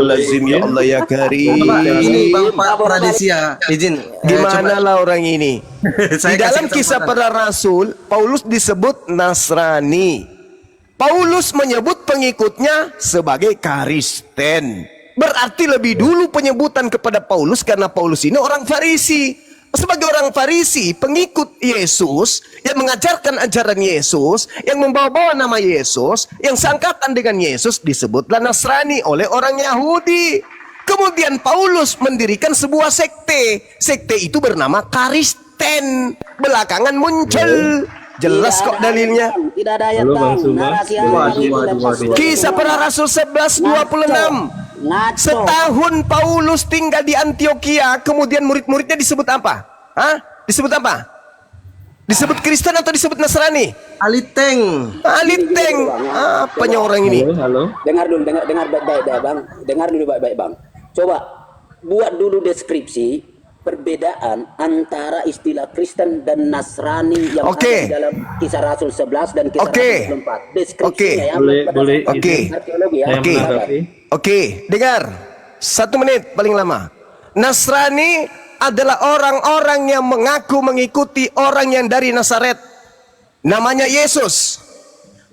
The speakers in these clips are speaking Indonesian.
Astagfirullahaladzim, ya Allah ya Karim. Ini Bang Pradesia, izin. Gimana lah orang ini? Di Saya dalam kasih kisah kesempatan. para rasul, Paulus disebut Nasrani. Paulus menyebut pengikutnya sebagai Kristen. Berarti lebih dulu penyebutan kepada Paulus karena Paulus ini orang Farisi. Sebagai orang Farisi, pengikut Yesus yang mengajarkan ajaran Yesus, yang membawa-bawa nama Yesus, yang seangkatan dengan Yesus, disebutlah Nasrani oleh orang Yahudi. Kemudian Paulus mendirikan sebuah sekte. Sekte itu bernama Kristen. Belakangan muncul. Jelas kok dalilnya. Tidak ada ayat Halo, Bang tahu. Suma. Narasi agama itu dan Waduh. Kisah para Rasul 11:26. Ngaco. Setahun Paulus tinggal di Antioquia, kemudian murid-muridnya disebut apa? Hah? Disebut apa? Disebut Kristen atau disebut Nasrani? Aliteng. Aliteng. Apanya orang ini? Halo. Dengar dulu, dengar baik-baik bang. Dengar dulu baik-baik bang. Coba buat dulu deskripsi perbedaan antara istilah Kristen dan Nasrani yang Oke. ada di dalam Kisah Rasul 11 dan Kisah Oke. Rasul 4. Deskripsinya Oke. ya. Boleh Oke. izin Arkeologi ya. saya Oke. menanggapi. Oke, dengar. 1 menit paling lama. Nasrani adalah orang-orang yang mengaku mengikuti orang yang dari Nazaret. Namanya Yesus.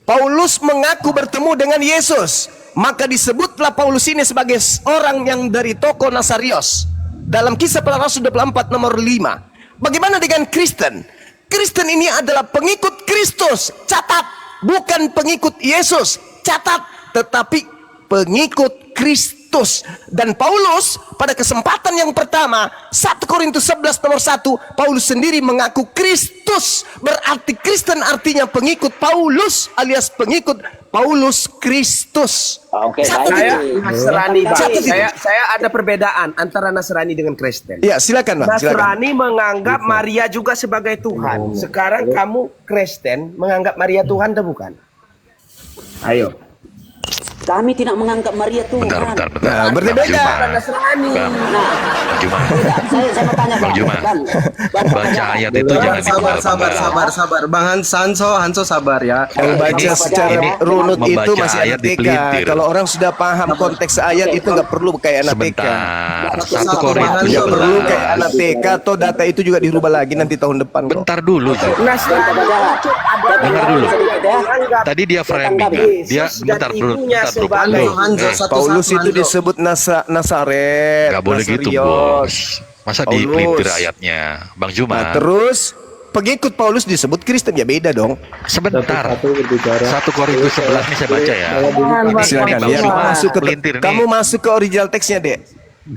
Paulus mengaku bertemu dengan Yesus. Maka disebutlah Paulus ini sebagai orang yang dari toko Nasarios. Dalam Kisah Para Rasul 24 nomor 5. Bagaimana dengan Kristen? Kristen ini adalah pengikut Kristus. Catat. Bukan pengikut Yesus. Catat. Tetapi pengikut Kristus. Dan Paulus pada kesempatan yang pertama 1 Korintus 11 nomor 1, Paulus sendiri mengaku Kristus. Berarti Kristen artinya pengikut Paulus alias pengikut Paulus Kristus. Oke, Satu baik. Saya itu. Nasrani Bang. Satu itu. Saya ada perbedaan antara Nasrani dengan Kristen. Ya, silakan Bang, silakan. Nasrani menganggap Maria juga sebagai Tuhan. Sekarang kamu Kristen menganggap Maria Tuhan atau bukan? Ayo. Kami tidak menganggap Maria Tuhan. Bentar. Nah, berbeda. Nasrani. Bang Juma. Saya mau tanya Bang Juma. Baca ayat itu jangan dibawa. Sabar. Bang Hanso sabar ya. Yang baca secara ini runut itu membaca masih ayat anak TK. dipelintir. Kalau orang sudah paham konteks ayat itu nggak perlu kayak anak TK. Sebentar. 1 Satu, Korintus Nggak perlu kayak 11. anak TK atau data itu juga dirubah lagi nanti tahun depan kok. Bentar dulu. Nasrani itu Dengar dulu. menganggap Tadi dia framing kan. Dia Yesus dan bentar dulu. ibunya Bentar dulu. sebagai Hanzo satu Paulus itu Hanzo. disebut Nazaret. Gak boleh gitu Nasarios. bos. Masa Paulus. dipelintir ayatnya Bang Nah, Juma. terus pengikut Paulus disebut Kristen, ya beda dong. Sebentar. Satu berbicara. 1 Korintus 11 ini saya baca ya. Silakan Bang ya, Juma masuk ke pelintir nih. kamu masuk ke original teksnya, Dek.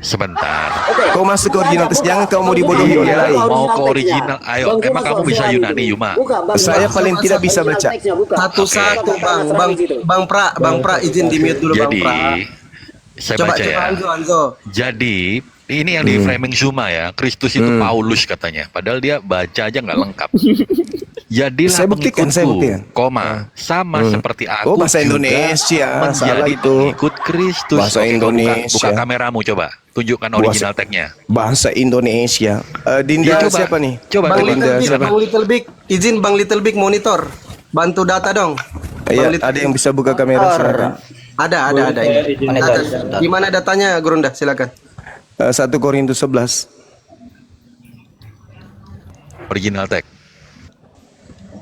Sebentar. Kau masuk ke original teks, jangan kamu mau dibodohi oleh Iya, lain. mau ke original. Ayo, emang kamu bisa Yunani, Yuma? Saya paling tidak bisa baca. Satu-satu Bang Pra izin di mute dulu Bang Jadi, Pra. saya Coba baca ya. Hanzo. Jadi, ini yang di framing Zuma ya. Kristus itu Paulus katanya. Padahal dia baca aja nggak lengkap. Jadilah Saya buktikan, saya buktikan. koma, sama seperti aku Oh, bahasa juga Indonesia, salah menjadi itu. pengikut Kristus. Bahasa Oke, kau Indonesia. buka kameramu coba. Tunjukkan original tag-nya. Bahasa Indonesia. Dinda Ya, coba. siapa nih? Coba, Bang coba. Linda siapa? Little Big, izin Bang Little Big monitor. Bantu data dong. Ya, Bang Little ada yang bisa buka kamera silakan. Ada. Ini. Data. Gimana datanya, Gurunda? Silakan. 1 Korintus 11. Original tag.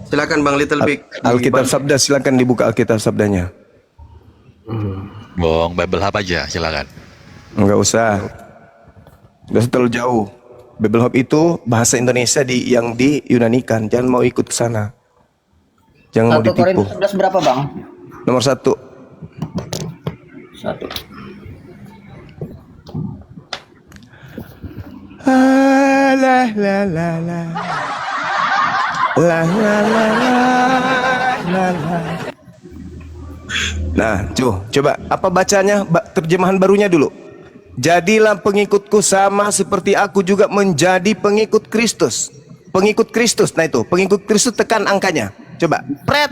Silakan Bang Little Big. Alkitab Sabda, silakan dibuka Alkitab Sabdanya. Bong, Bible Hub aja, silakan. Enggak usah. Udah terlalu jauh. Bible Hub itu bahasa Indonesia yang diyunanikan. Jangan mau ikut ke sana. Jangan mau 1 ditipu. Korintus 11 berapa bang? Nomor 1. 1. La la la la. La la la la la. Nah, coba apa bacanya? Terjemahan barunya dulu. Jadilah pengikutku sama seperti aku juga menjadi pengikut Kristus. Pengikut Kristus. Nah itu, pengikut Kristus, tekan angkanya. Coba, pret.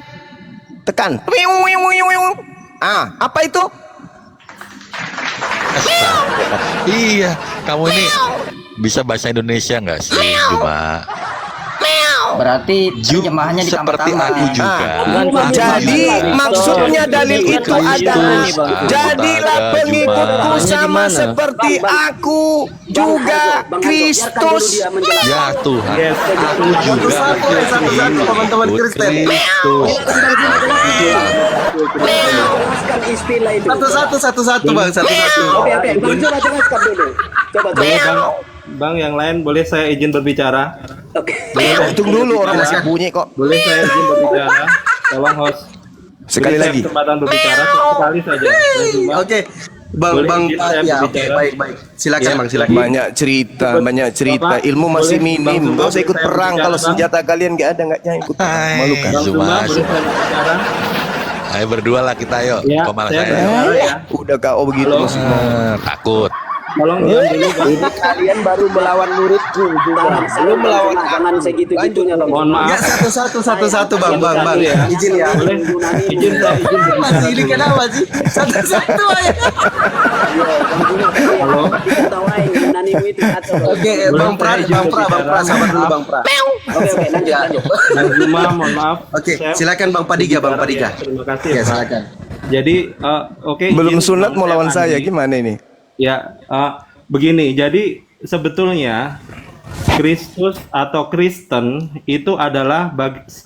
Tekan. Apa itu? Iya, kamu ini bisa bahasa Indonesia nggak sih, Juma? Berarti terjemahannya seperti ditambah-tambah. aku juga. Jadi maksudnya dalil itu adalah jadilah pengikutku sama seperti aku juga Kristus. Ya Tuhan, aku juga Satu-satu teman-teman Kristen. Kristus. Jelaskan istilah itu. Satu-satu bang, satu-satu. Oke, Bang, coba jelaskan dulu. Coba. Boleh bang, yang lain boleh saya izin berbicara? Oke. Tunggu dulu, orang masih bunyi kok. Boleh saya izin berbicara? Tolong host. Sekali Beri saya lagi. kesempatan berbicara sekali saja. Bang Zuma. Oke, bang Boleh bang izin saya ya, oke, berbicara? baik. Silakan Ya. bang, silakan. Banyak cerita, Bapak, ilmu masih boleh, minim. Bang Zuma, Gak usah ikut boleh saya perang berbicara, kalau Bang? senjata kalian gak ada, gak jangan ikut perang. Malukan. Bang Zuma, Zuma. boleh saya berbicara? Ayo berdua lah kita yuk. Ya, Kok malah saya saya? berbicara ya. Udah KO begitu Halo. maksudnya. Takut. Tolong diam dulu bang. Ini kalian baru melawan muridku juga. Belum melawan, jangan segitu-gitunya Bang. Mohon maaf. Ya satu-satu bang, Ya. izin ya. Boleh izin saya izin berbicara Masih ini dulu. kenapa sih? Satu-satu aja. Halo. Ketawain nanimu itu kacau. Oke, bang Pra, sabar dulu bang Pra. Oke, lanjut. Bang Zuma, mohon maaf. Oke, Saya- silakan bang Padiga, bang Padiga. Terima kasih Ya ya, Pak. silakan. Jadi oke. Belum izin sunat Bang, mau lawan saya, Andi. gimana ini? Ya, begini. Jadi sebetulnya Kristus atau Kristen itu adalah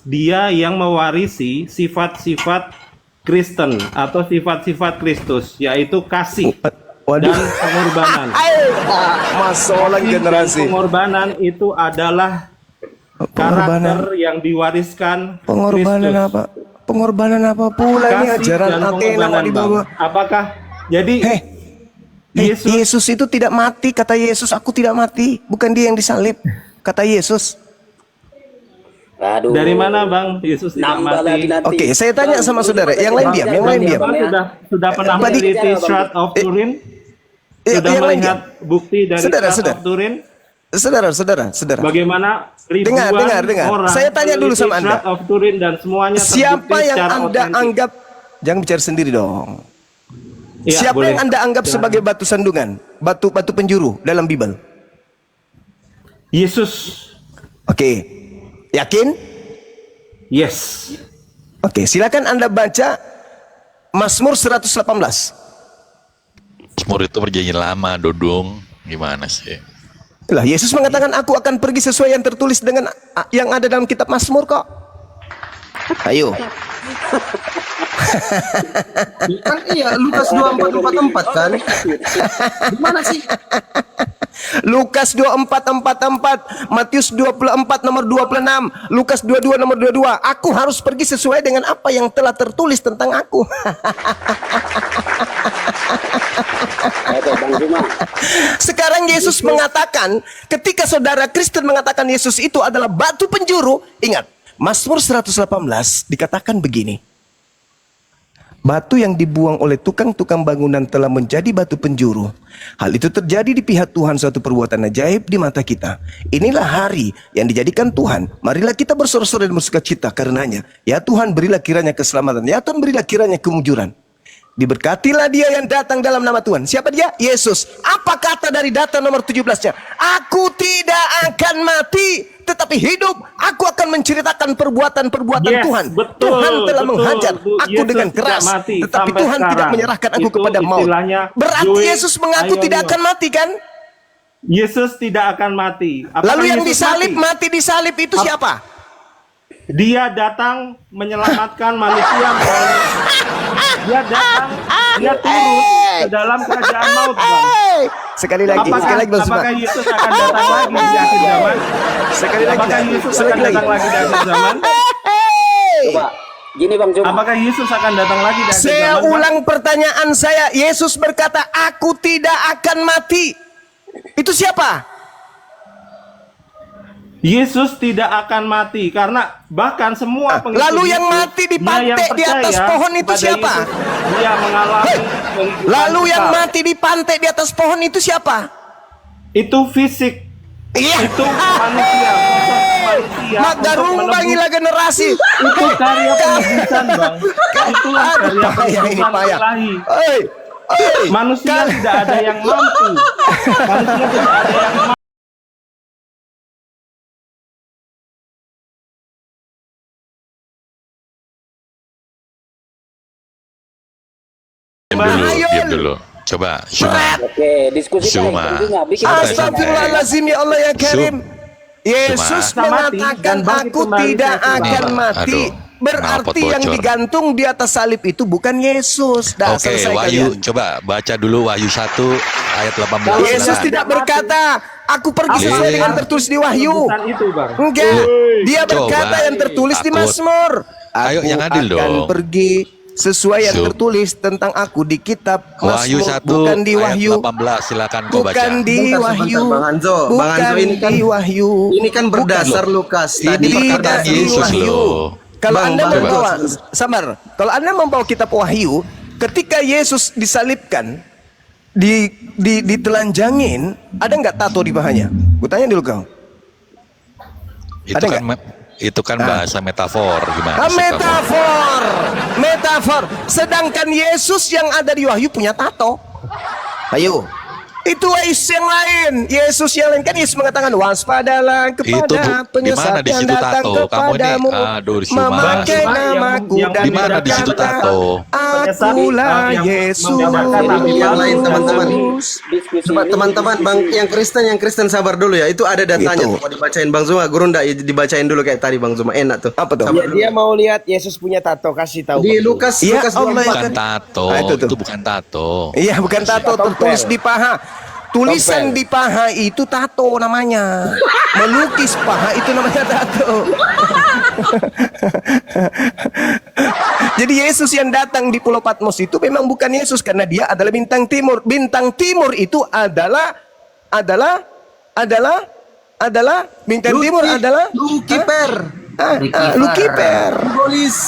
dia yang mewarisi sifat-sifat Kristen atau sifat-sifat Kristus, yaitu kasih Waduh. dan pengorbanan. Masalah Kasih dan generasi. pengorbanan itu adalah karakter yang diwariskan Pengorbanan Kristus. apa? Pengorbanan apa pula ini Kasih ajaran dan Athena mau pengorbanan, dibawa? Bang. Apakah jadi Yesus Yesus itu tidak mati, kata Yesus, aku tidak mati. Bukan dia yang disalib, kata Yesus. Aduh. dari mana Bang Yesus tidak Nambah lagi mati? nanti. Oke, saya tanya sama saudara, yang lain diam, yang lain diam. Bang sudah pernah Bang, meneliti Shroud of Turin? Sudah yang lain melihat diam. bukti dari Saudara, Shroud of Turin? Saudara. Bagaimana ribuan Dengar. orang Saya tanya dulu meneliti sama Anda. Shroud of Turin dan semuanya Siapa terbukti yang secara Anda otentik. anggap, jangan bicara sendiri dong. Ya, Siapa boleh. yang Anda anggap Silakan. sebagai batu sandungan, batu penjuru dalam Bible? Yesus. Oke, yakin? Yes. Oke, silakan Anda baca Mazmur 118. Mazmur itu perjanjian lama, Dodong. Gimana sih? Lah, Yesus mengatakan aku akan pergi sesuai yang tertulis dengan yang ada dalam kitab Mazmur kok. Ayo. Kan iya, Lukas 24:44 kan? Gimana sih? Lukas 24:44, Matius 24 nomor 26, Lukas 22 nomor 22. Aku harus pergi sesuai dengan apa yang telah tertulis tentang aku. Oke, Bang Zuma. Sekarang Yesus mengatakan, ketika saudara Kristen mengatakan Yesus itu adalah batu penjuru, ingat, Mazmur 118 dikatakan begini. Batu yang dibuang oleh tukang-tukang bangunan telah menjadi batu penjuru. Hal itu terjadi di pihak Tuhan, suatu perbuatan ajaib di mata kita. Inilah hari yang dijadikan Tuhan. Marilah kita bersorak-sorai dan bersukacita karenanya. Ya Tuhan, berilah kiranya keselamatan. Ya Tuhan, berilah kiranya kemujuran. Diberkatilah dia yang datang dalam nama Tuhan. Siapa dia? Yesus. Apa kata dari data nomor 17-nya? Aku tidak akan mati, tetapi hidup. Aku akan menceritakan perbuatan-perbuatan Yes, Tuhan. betul, Tuhan telah betul. menghajar aku Yesus dengan tidak keras, mati tetapi sampai Tuhan tidak sekarang. menyerahkan aku Itu kepada maut. istilahnya Berarti Zoe Yesus mengaku tidak Aionios. akan mati kan? Yesus tidak akan mati. Apakah Lalu yang Yesus disalib, mati disalib itu siapa? Dia datang menyelamatkan manusia. Dia datang, dia turun ke dalam kerajaan maut, Bang. Sekali lagi, sekali lagi, Bang Zuma. Apakah Yesus akan datang lagi di akhir zaman? Sekali lagi, Apakah Yesus sekali akan datang lagi di akhir zaman? Coba. Gini Bang Zuma. Apakah Yesus akan datang lagi di akhir Saya zaman? Bang? ulang pertanyaan saya. Yesus berkata, aku tidak akan mati. Itu siapa? Yesus tidak akan mati karena bahkan semua pengikut Lalu yang Yesus, mati di dia pantai yang di atas percaya pohon itu kepada siapa? Yesus, dia mengalami kehidupan Lalu yang kekal. mati di pantai di atas pohon itu siapa? Itu fisik, Iya. itu manusia, sosok manusia. Mak untuk garumbangilah menebus. generasi. Itu karya penebusan, Bang. Itulah karya Payah ini penebusan payah. ilahi. Oi, Manusia tidak ada yang mampu. Manusia tidak ada yang mampu. dulu. Coba, Syuma. Berat. Oke, diskusi Syuma. bikin Astagfirullahaladzim ya Allah ya Karim. Yesus Cuma. mengatakan Dan bangkit aku kembali tidak saya kembali. akan mati. Aduh. Berarti Knalpot yang bocor. digantung di atas salib itu bukan Yesus. Dah Oke, selesai Wahyu, kalian. coba baca dulu Wahyu 1 ayat 18. Yesus silakan. tidak berkata, aku pergi sesuai Iya. dengan tertulis di Wahyu. Keputusan itu, Bang. Enggak, dia Coba. berkata yang tertulis di Takut. Mazmur. Ayo, yang adil akan dong. pergi sesuai yang Syuk. tertulis tentang aku di kitab Wahyu Mazmur, 1 bukan di Wahyu. ayat 18, silakan kau baca. Bukan di Sebentar, Wahyu. Bang Anzo. Bang Bukan Anzo, ini kan- di Wahyu. Ini kan berdasar Lukas. Ini Tadi Tidak perkataan di Yesus Wahyu. loh. Kalau Bang, Anda Bang, membawa, sabar. Kalau Anda membawa kitab Wahyu, ketika Yesus disalibkan, ditelanjangin, ada nggak tato di pahanya? Gue tanya dulu kau. Itu Ada kan itu kan bahasa metafor gimana sih kamu? Metafor. Sedangkan Yesus yang ada di Wahyu punya tato. Ayo. Itu Yesus yang lain. Yesus yang lain kan Yesus mengatakan waspadalah kepada penyesat di mana di yang situ datang tato? Kamu ini kepadamu, aduh Syuma. memakai Bang, namaku yang dan Di mana di situ berkata, tato? akulah Yang Yesus. membedakan Nabi yang Paulus lain, dan teman-teman. diskusi Coba ini. teman-teman, Bang, yang Kristen sabar dulu ya. Itu ada datanya Gitu. tuh, mau dibacain Bang Zuma. Guru ndak dibacain dulu kayak tadi Bang Zuma. Enak tuh. Apa tuh? Sabar Ya, dulu. dia mau lihat Yesus punya tato, kasih tahu. Di Bang. Lukas Ya Lukas Allah, 24. Bukan tato, Ah, itu tuh. itu bukan tato. Iya, bukan tato, tertulis di paha. Tulisan di paha itu tato namanya. Melukis paha itu namanya tato. Jadi Yesus yang datang di Pulau Patmos itu memang bukan Yesus karena dia adalah bintang timur. Bintang timur itu adalah bintang timur adalah Lucifer. Lucifer. Simbolis.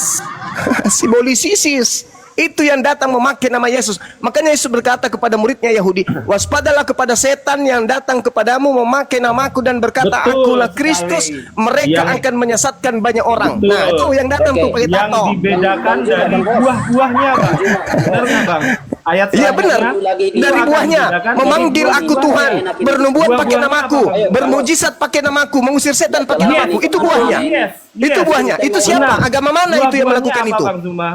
Simbolis ISIS. Itu yang datang memakai nama Yesus. Makanya Yesus berkata kepada muridnya Yahudi, waspadalah kepada setan yang datang kepadamu memakai namaku dan berkata, Betul akulah Kristus. sekali. Mereka Yang- akan menyesatkan banyak orang. Betul. Nah, itu yang datang tuh pakai Yang tato. dibedakan dari buah-buahnya, Bang. Benar nggak, Bang? Ayat Iya benar. selanjutnya, Dari itu buahnya akan dibedakan memanggil dari aku buah-buah. Tuhan, bernubuat pakai Buah-buahnya namaku, apa, Bang? bermujizat pakai namaku, mengusir setan pakai Yes. namaku. Itu buahnya. Yes. Itu Yes. buahnya. Itu siapa? Benar. Agama mana itu yang Buah-buahnya melakukan apa, itu? Bang Zuma?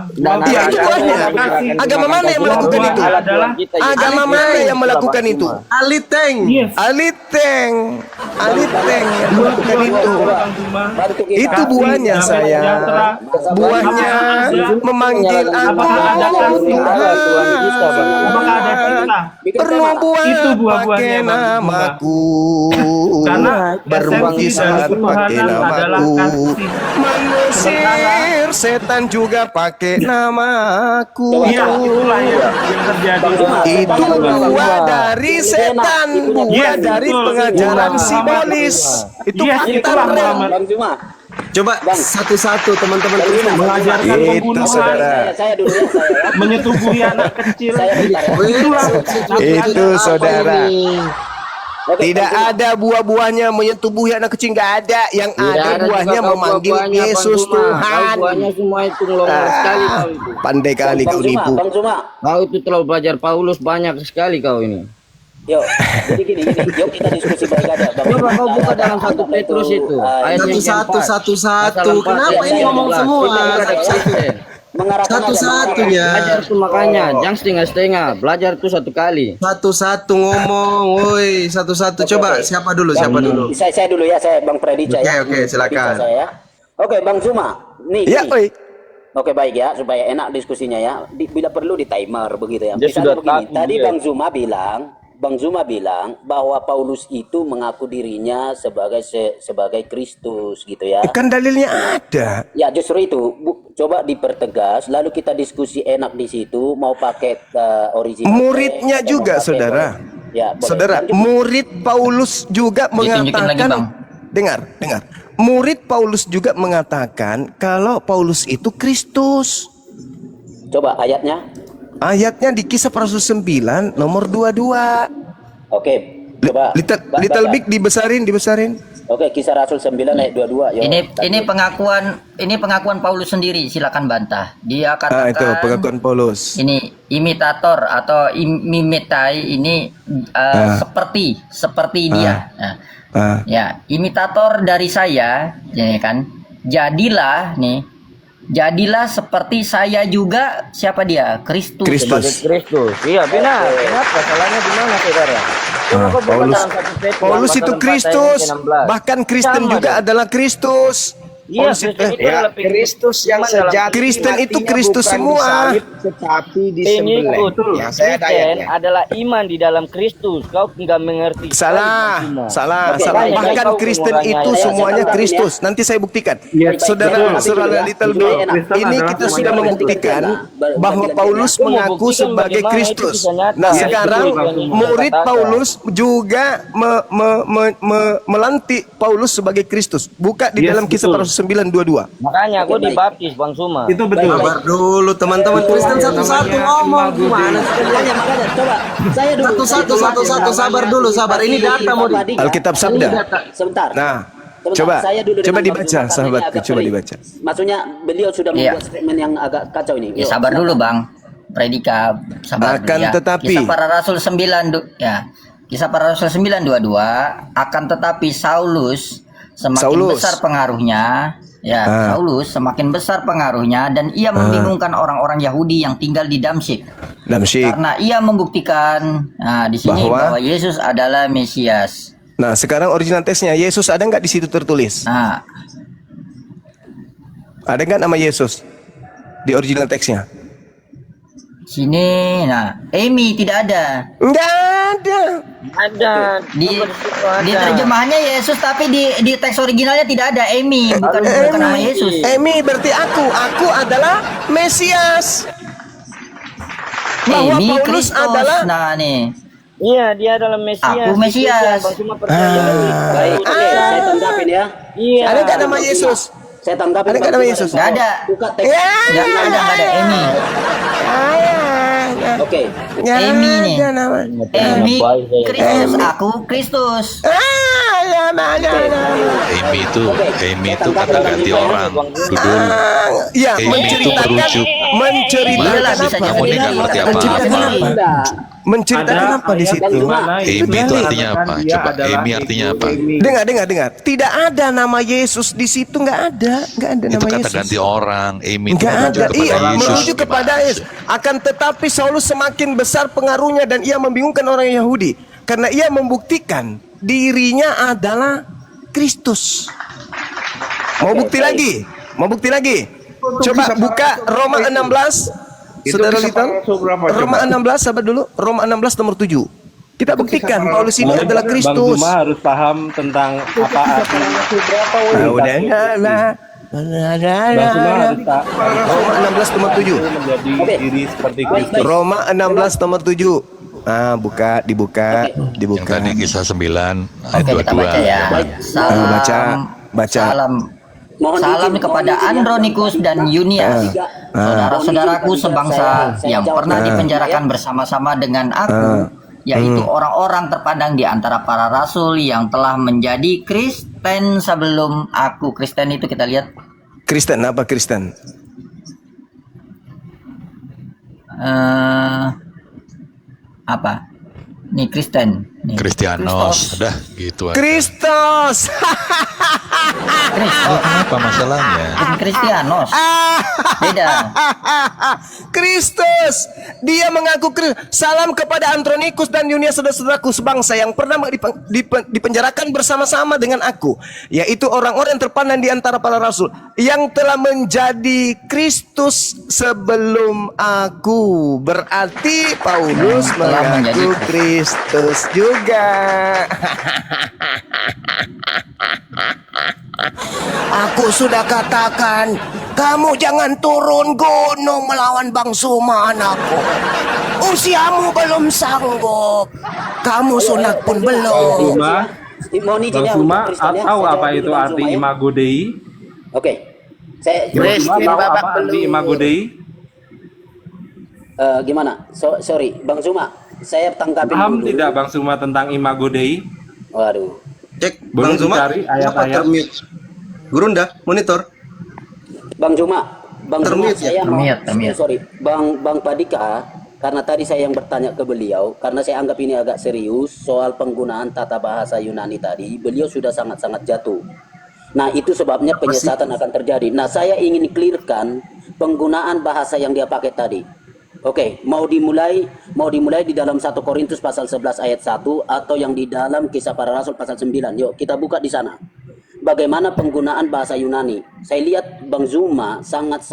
Iya, itu buahnya. Agama mana yang melakukan itu? Adalah Agama mana yang melakukan itu? Aliteng. yes. Aliteng yang melakukan itu. Bang Zuma. Itu buahnya Damai saya. sejahtera. Buahnya memanggil aku Apakah ada kasih? Apakah ada Tuhan. cinta? Bernubuat Itu buah-buahnya, pakai Bang. namaku. Karena Bermujizat esensi dari pakai ketuhanan adalah namaku. kasih. Mengusir setan juga pakai namaku. Iya, itulah yang terjadi. Itu buah dari setan, buah Yes, dari betul. pengajaran Muhammad. simbolis. Itu Yes, fakta itulah real. Muhammad. Bang Zuma. Coba satu-satu teman-teman Kristen Mengajarkan Itu, pembunuhan, saudara. Saya dulu ya, saya ya. menyetubuhi anak kecil. Saya bentar ya. Itulah. Itu saudara. Oke, Tidak Bang Zuma. ada buah-buahnya menyentuh anak kecil, nggak ada. Yang ada buahnya juga memanggil buah-buahnya, Yesus Bang Zuma. Kau Tuhan. buahnya semua itu ngelonggar sekali kau itu. Pandai kali Bang kau Zuma, nipu. Bang Zuma. Kau itu terlalu belajar Paulus banyak sekali kau ini. Yuk, jadi gini, yuk kita diskusi baik aja. Bang. Coba kau buka dalam satu Anggaplah Petrus itu. Ayat yang Satu-satu, keempat. satu-satu. Pasal 4, Kenapa ayat ini yang ngomong 11. semua? Kita ada Kristen. Mengarahkan aja, Satu-satunya. Belajar tuh makanya, jangan setengah-setengah. Belajar tuh satu kali. Satu-satu ngomong, woi, satu-satu. Coba siapa dulu? Siapa dulu? Saya dulu ya, saya Bang Predica ya. Oke, silakan. Predica saya. Oke, Bang Zuma. Nih. Ya, nih. oi. Oke, baik ya, supaya enak diskusinya ya. Bila perlu di timer begitu ya. Dia Misalnya sudah begini, tahu, tadi dia. Bang Zuma bilang bahwa Paulus itu mengaku dirinya sebagai Kristus gitu ya. Kan dalilnya ada. Ya justru itu, coba dipertegas, lalu kita diskusi enak di situ, mau pakai original. Muridnya atau juga, mau pakai- saudara. Ya, boleh. Saudara, Lanjut. murid Paulus juga Ditunjukin lagi, mengatakan, Bang. dengar. Murid Paulus juga mengatakan kalau Paulus itu Kristus. Coba ayatnya. Ayatnya di Kisah para Rasul 9 nomor 22. Oke, coba. Little big dibesarin. Oke, Kisah Rasul 9 ayat 22. Yo, Ini pengakuan Paulus sendiri, silakan bantah. Dia katakan Itu pengakuan Paulus. ini imitator atau mimitai ini seperti dia. Nah, Ah. ya, imitator dari saya, ya kan. Jadilah nih Jadilah seperti saya juga, siapa dia? Kristus. Sebagai Kristus. Kristus. Iya benar. Kenapa? Salahnya di mana saudara? Coba kau buka Paulus dalam 1 Petrus Paulus pasal itu 4 Kristus. ayat 16. Bahkan Kristen Sama juga dong. adalah Kristus. Iya, Paulus itu- Kristen itu Ya, adalah Kristus yang Cuma dalam sejati. Kristen itu matinya Kristus bukan semua. disalib, tetapi disembelih. pengikut Yang saya ada Kristen ayatnya. adalah iman di dalam Kristus. Kau enggak mengerti. Salah, Cuma. salah, Oke, salah. baik, Bahkan baik. Kristen Kau itu mengurangi semuanya ayat. Kristus. Nanti saya buktikan. Yes. Saudara, Baik, saudara baik, Little baik, Dog, baik, Kristen ini adalah kita semuanya sudah Kristus. membuktikan bahwa Paulus Aku mau mengaku buktikan sebagai bagaimana Kristus. itu bisa nyata. Nah, Itu sekarang yang ingin murid katakan. Paulus juga melantik Paulus sebagai Kristus. Buka di Yes, dalam Kisah betul. Para Rasul 9:22. Makanya aku Oke, baik. dibaptis Bang Suma. Itu betul. Sabar dulu teman-teman Kristen satu-satu ngomong gimana sih? Makanya coba saya dulu. Satu-satu sabar dulu sabar. Ini data mau di Alkitab Sabda. Sebentar. Nah, Sebentar, coba saya dulu coba dengan dibaca, Bang Zuma, karena ini sahabatku, agak coba pelik. dibaca. Maksudnya beliau sudah Iya. membuat statement yang agak kacau ini. Ya Yuk, sabar dulu silakan. Bang. Predika sabar dulu Akan ya. tetapi- Kisah Para Rasul 9:22 akan tetapi Saulus semakin Saulus. besar pengaruhnya, ya Saulus semakin besar pengaruhnya dan ia membingungkan orang-orang Yahudi yang tinggal di Damsyik Damsyik. karena ia membuktikan di sini Bahwa- bahwa Yesus adalah Mesias. Nah, sekarang original teksnya Yesus ada nggak di situ tertulis? Nah, Ada nggak nama Yesus di original teksnya? sini Amy tidak ada. Nggak ada. Ada. Di terjemahannya Yesus tapi di teks originalnya tidak ada Amy, bukan nama Yesus. Emi berarti aku adalah Mesias. Bahwa Amy Paulus Kristus. adalah Nah nih. Iya, dia adalah Mesias. Aku Mesias. Bang Suma percaya. Baik, oke, saya tanggapin ya. Iya. ada nggak nama Yesus? Saya tanggapin. Ada nggak Bang nama Zuma Yesus? dan Nggak Paul. ada. Buka teks. Nggak ada Amy. Oke. Amy nih. Ada nama. Amy Kristus, aku Kristus. Amy itu kata ganti orang. Dudul. Ya, Amy itu merujuk. Iyalah, bisa Kamu ini nggak ngerti apa-apa. menceritakan apa di situ? Amy itu artinya apa? Coba Amy artinya apa? Dengar. Tidak ada nama Yesus di situ, nggak ada Itu nama kata Yesus. ganti orang. Amy itu Nggak merujuk ada. kepada Iya, Yesus. merujuk kepada Gimana Yesus. sih? Akan tetapi Saulus semakin besar pengaruhnya dan ia membingungkan orang Yahudi karena ia membuktikan dirinya adalah Kristus. Mau bukti lagi? Coba buka Roma 16. Saudara Litan, Roma 16, sahabat dulu. Roma 16 nomor 7. Kita buktikan Paulus ini adalah Bang Kristus. Zuma harus paham tentang apa arti. Udah Bang Zuma harus Roma 16 nomor 7. menjadi diri seperti Kristus. Roma 16 nomor 7. Dibuka. Yang tadi kisah 9 ayat Oke, kita baca 22. ya. Salam. Baca. Salam. Mohon Salam izin, kepada mohon izin ya. Andronikus dan Yunias, saudara-saudaraku sebangsa yang pernah dipenjarakan bersama-sama dengan aku, yaitu orang-orang terpandang di antara para rasul yang telah menjadi Kristen sebelum aku. Kristen itu kita lihat Kristen apa Kristen? apa? Nih Kristen. Nih, Kristianos, udah gitu aja. Kristus. Apa masalahnya? Kristianos. Beda. Kristus. Dia mengaku salam kepada Andronikus dan Yunias saudara-saudaraku sebangsa yang pernah dipenjarakan bersama-sama dengan aku, yaitu orang-orang yang terpandang di antara para rasul yang telah menjadi Kristus sebelum aku. Berarti Paulus telah menjadi mengaku Kristus juga. Aku sudah katakan, kamu jangan turun gunung melawan Bang Zuma, anakku. Usiamu belum sanggup. Kamu sunat pun belum. Zuma, Mohon izin Bang ya, Zuma, untuk Kristen ya. tahu Saya apa jawab itu dulu, Bang arti Zuma ya. imago Dei? Oke. Saya Bang Zuma tahu apa arti imago Dei? gimana? Sorry, Bang Zuma. Saya tangkapin Paham dulu. tidak Bang Zuma tentang imago Dei? Waduh. Cek Boleh Bang Zuma. dicari Kenapa ayat-ayat. termute? Gurunda, monitor. Bang Zuma, Termute ya? saya mau Termute. sorry, Bang Padika, karena tadi saya yang bertanya ke beliau, karena saya anggap ini agak serius soal penggunaan tata bahasa Yunani tadi, beliau sudah sangat-sangat jatuh. Nah, itu sebabnya penyesatan akan terjadi. Nah, saya ingin clearkan penggunaan bahasa yang dia pakai tadi. Oke, mau dimulai di dalam 1 Korintus pasal 11 ayat 1 atau yang di dalam Kisah Para Rasul pasal 9. Yuk, kita buka di sana. Bagaimana penggunaan bahasa Yunani? Saya lihat Bang Zuma sangat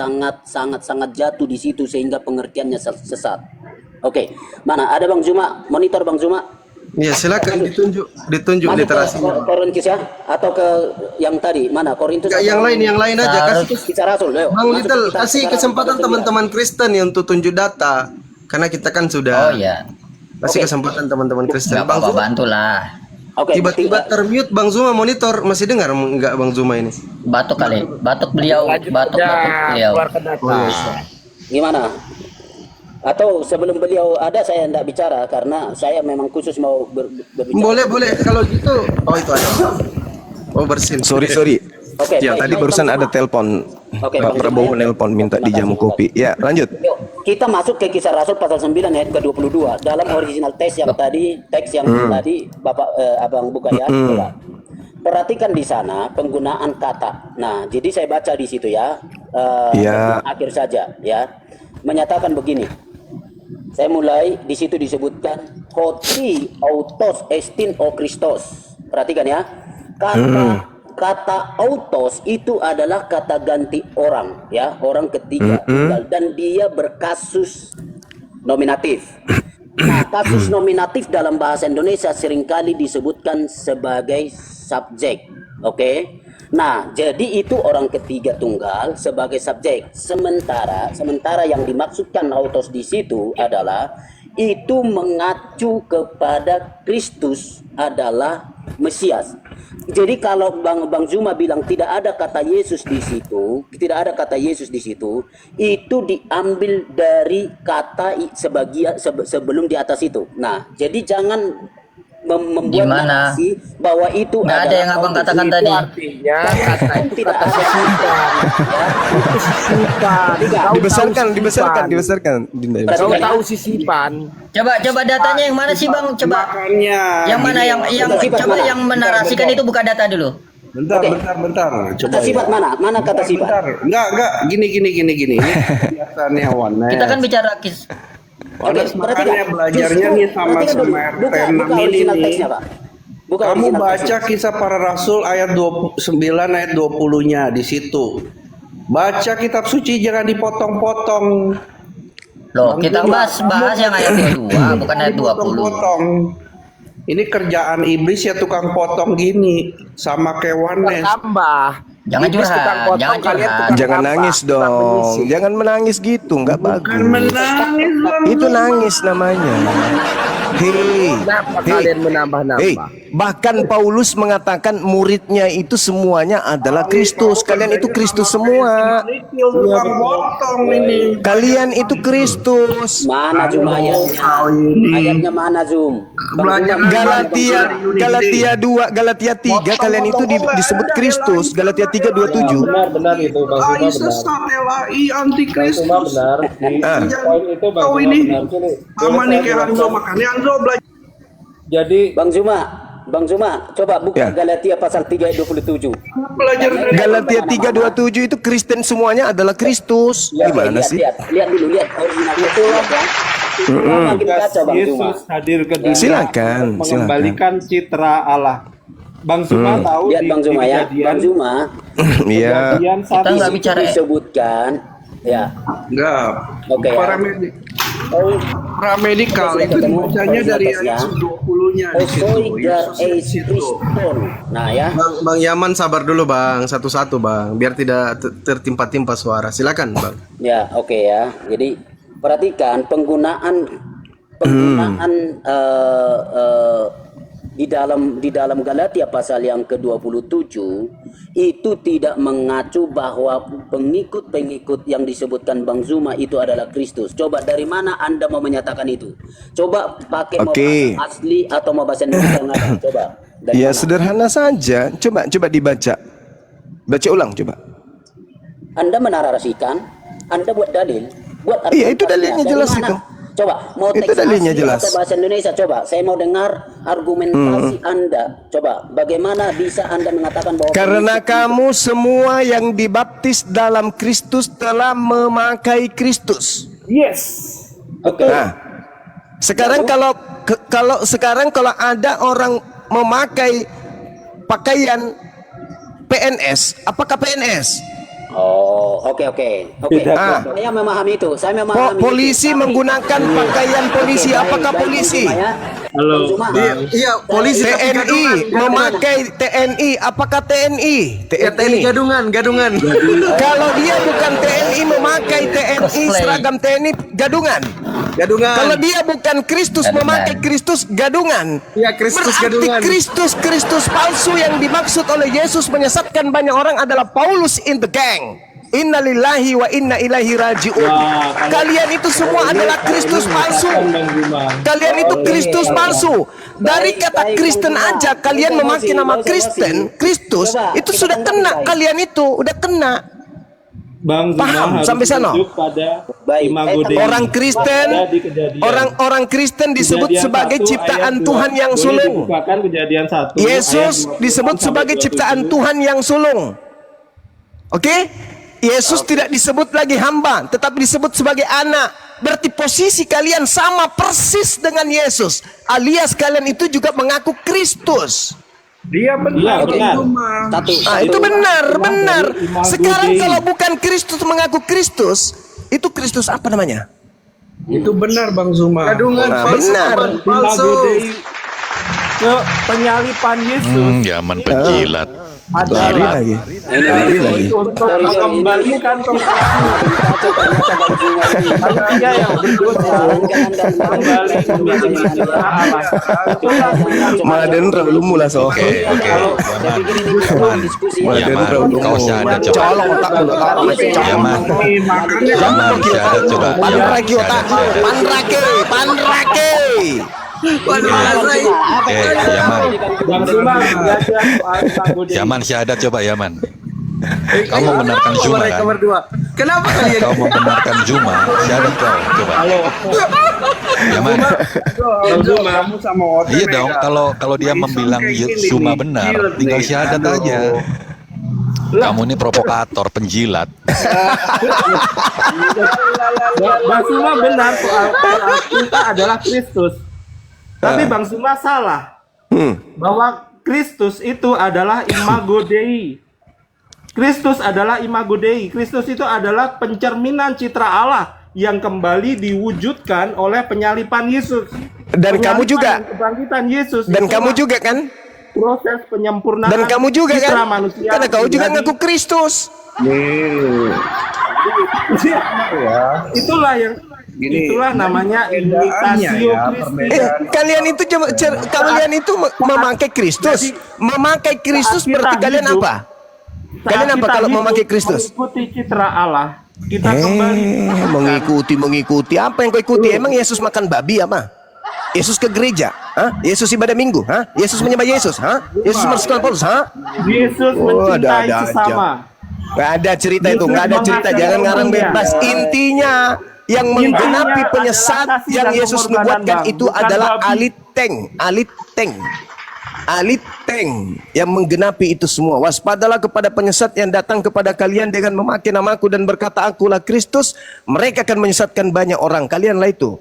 jatuh di situ sehingga pengertiannya sesat. Oke, mana ada Bang Zuma? Monitor Bang Zuma. Ya silakan ditunjuk Masuk literasinya. ke Korintus ya, atau ke yang tadi mana Korintus? Enggak, yang lain aja. Kisah Rasul. Ayo, Bang masuk Little, ke kasih Kisah kesempatan Rasul. teman-teman Kristen ya untuk tunjuk data. Karena kita kan sudah Oh ya, kasih Oke. kesempatan teman-teman Kristen. nggak Bang apa-apa, Zuma, bantulah. Oke, tiba-tiba termute Bang Zuma monitor. Masih dengar enggak Bang Zuma ini? Batuk kali, batuk beliau, batuk beliau. Keluarkan data. gimana? Atau sebelum beliau ada saya tidak bicara karena saya memang khusus mau berbicara. Boleh kalau gitu. Oh itu ada. Oh bersin. Sorry. Oke, Ya, baik, tadi baik, barusan Bang ada Zuma. telepon. Oke, Pak Bang Prabowo Zuma, ya. nelpon minta Terima dijamu kasih, kopi. Ya, lanjut. Yuk, kita masuk ke Kisah Rasul pasal 9 ayat ke-22 dalam original teks yang tadi tadi Bapak Abang buka ya. Coba. Perhatikan di sana penggunaan kata. Nah, jadi saya baca di situ ya. Ya. Akhir saja ya. Menyatakan begini. Saya mulai di situ disebutkan hoti autos estin o Christos. Perhatikan ya. Kata autos itu adalah kata ganti orang ya, orang ketiga tunggal, dan dia berkasus nominatif. Nah, kasus nominatif dalam bahasa Indonesia seringkali disebutkan sebagai subjek. Oke. Nah, jadi itu orang ketiga tunggal sebagai subjek. Sementara yang dimaksudkan autos di situ adalah itu mengacu kepada Kristus adalah Mesias. Jadi kalau Bang Zuma bilang tidak ada kata Yesus di situ, itu diambil dari kata sebagian sebelum di atas itu. Nah, jadi jangan membuat Gimana? narasi bahwa itu Nggak ada yang abang katakan tadi. Artinya kata itu tidak kata ada sisipan. Itu sisipan. Dibesarkan. Kau tahu sisipan. Coba datanya yang mana sih bang? Coba. Makanya. Yang mana coba yang menarasikan itu buka data dulu. Bentar. Coba Kata sifat mana kata sifat? Bentar. Enggak. Gini. Ini biasanya Wanes. Kita kan bicara Wanes berarti makanya kan, belajarnya justru, nih sama perhatikan dulu. RT Buka 6 ini original nih. teksnya, Pak. Buka Kamu original baca teksnya. Kisah Para Rasul ayat 29 ayat 20-nya di situ. Baca kitab suci jangan dipotong-potong. Loh, kita bahas yang ayat 22 bukan ayat 20. Potong. Ini kerjaan iblis ya tukang potong gini sama kayak Wanes. Tambah. Jangan Iblis curhat, tukang potong, jangan kalian curhat. tukang Jangan tambah, nangis tukang dong. mengisi. Jangan menangis gitu, nggak bagus. Menangis Bang. Itu nangis namanya. Kenapa kalian menambah-nambah? Bahkan Paulus mengatakan muridnya itu semuanya adalah Kristus. Kalian itu Kristus semua. Tukang potong ini. Kalian itu Kristus. Mana Zoom ayatnya? Ayatnya mana Zoom? Belajar Galatia 2, Galatia 3 kalian itu disebut Kristus. Galatia 3:27. Benar itu Bang Zuma benar. Satelai anti Bang Zuma Kristus. benar. Di poin itu Bang Kau Zuma ini benar. Sini, sama boleh nih saya kayak Hanzo jelaskan? makanya Hanzo belajar. Jadi Bang Zuma, coba buka Ya. Galatia pasal 3 ayat 27. Dari Galatia 3:27 itu Kristen semuanya adalah Kristus. Gimana lihat, sih? Lihat dulu originalnya itu ya. Makin kacau Bang Zuma. Yesus hadir ke dunia Silakan, untuk mengembalikan citra Allah. Bang Zuma tahu Lihat Bang Zuma ya. Bang Zuma, Iya. kejadian Kita satu nggak bicara disebutkan ya. enggak. Oke, ya. Paramedikal itu dibacanya dari ayat 20-nya di situ. Osoigar Yesus di eis situ. Kriston. Nah ya. Bang Yaman sabar dulu Bang, satu-satu Bang, biar tidak tertimpa-timpa suara. Silakan Bang. Ya, oke ya. Jadi perhatikan penggunaan di dalam Galatia pasal yang ke-27 itu tidak mengacu bahwa pengikut-pengikut yang disebutkan Bang Zuma itu adalah Kristus. Coba dari mana Anda mau menyatakan itu? Coba pakai mau Oke. bahasa asli atau mau bahasa Indonesia yang ada. Coba. Dari Ya mana? sederhana saja. Coba dibaca. Baca ulang coba. Anda menarasikan, Anda buat dalil, buat Iya, itu dalilnya argumentasinya. jelas Dari mana? itu. Coba mau Itu teks dalilnya asli jelas. atau bahasa Indonesia, coba. Saya mau dengar argumentasi Anda. Coba, bagaimana bisa Anda mengatakan bahwa Karena kamu semua yang dibaptis dalam Kristus telah memakai Kristus. Yes. Oke. Nah, sekarang kalau ada orang memakai pakaian PNS, apakah PNS? Oh, oke. Ah. Saya memahami itu. Saya memahami. Polisi itu. Tapi- menggunakan pakaian polisi, Oke, apakah baik, polisi? Bang Zuma, ya. Halo. Bang Zuma. Iya, polisi tapi TNI gadungan. memakai TNI, apakah TNI? Ya, TNI gadungan. Kalau dia bukan TNI memakai TNI Cosplay. seragam TNI gadungan. Kalau dia bukan Kristus Gadungan. memakai Kristus gadungan. Iya, Kristus Berarti gadungan. Kristus palsu yang dimaksud oleh Yesus menyesatkan banyak orang adalah Paulus in the gang. Innalillahi wa inna ilaihi raji'un. Wah, kalau- Kalian itu semua adalah Kristus palsu. Kalian itu Kristus palsu. Dari kata Kristen aja kalian memakai nama Kristen, Kristus, itu sudah kena kalian itu, udah kena. Bang Zuma Paham harus sampai sana? merujuk pada Baik. imago Dei. Orang Kristen, Ada di Kejadian. orang Kristen disebut Kejadian sebagai 1 ciptaan ayat 2. Tuhan yang Boleh sulung. dibukakan Kejadian 1 Yesus ayat 26 disebut sampai sebagai 27. ciptaan Tuhan yang sulung. Oke? Yesus tidak disebut lagi hamba, tetapi disebut sebagai anak. Berarti posisi kalian sama persis dengan Yesus. Alias kalian itu juga mengaku Kristus. Dia benar. Satu. Itu benar. Imago Sekarang Dei. kalau bukan Kristus mengaku Kristus, itu Kristus apa namanya? Itu benar Bang Zuma. Gadungan Nah, palsu. benar. Palsu. Imago Dei ke penyalipan Yesus Zaman penjilat. adalah lagi. untuk mengembalikan manusia yang berdosa kembali menjadi cipta Allah. Itulah Maden terlalu mula so. Oke. Saya pikir ini bukan diskusi. Yaman, kau syahadat coba. Colong otak dulu. Yaman, Yaman syahadat coba. Panrake otak. Panrake. Oke, Yaman. Bang Zuma belajar soal imago Dei. Yaman syahadat coba Yaman. Kau membenarkan Zuma Mereka kan? berdua. Kenapa kalian? Kau membenarkan Zuma, syahadat kau coba. Halo. Yaman. Bang Zuma, kamu sama Ote Iya beda. dong, kalau dia membilang Zuma benar, tinggal syahadat aja. Kamu ini provokator, penjilat. Bang Zuma benar soal kita adalah Kristus. Tapi Bang Zuma salah. Bahwa Kristus itu adalah imago Dei. Kristus adalah imago Dei. Kristus itu adalah pencerminan citra Allah yang kembali diwujudkan oleh penyalipan Yesus. Dan kamu juga. Penyalipan dan kebangkitan Yesus. Dan itulah kamu juga kan? proses penyempurnaan. Dan kamu juga citra kan? manusia Karena kau juga menjadi- ngaku Kristus. Itulah yang itulah namanya imitasio Kristi. Kalian itu kalian itu memakai Kristus. Memakai Kristus Saat kita berarti kalian hidup, apa? Saat Kalian apa kita kalau hidup memakai Kristus? Mengikuti citra Allah, kita kembali Mengikuti. Apa yang kau ikuti? Emang Yesus makan babi apa? Yesus ke gereja? Hah? Yesus ibadah minggu? Hah? Yesus menyembah Yesus? Hah? Yesus masuk Paulus? Hah? Yesus Oh, mencintai ada sesama. Gak ada cerita itu, gak ada cerita. Jangan ngarang bebas. Intinya yang menggenapi adalah penyesat kasih yang dan Yesus pengorbanan, nubuatkan Bang. itu Bukan adalah babi. aliteng yang menggenapi itu semua. Waspadalah kepada penyesat yang datang kepada kalian dengan memakai namaku dan berkata akulah Kristus. Mereka akan menyesatkan banyak orang. Kalianlah itu.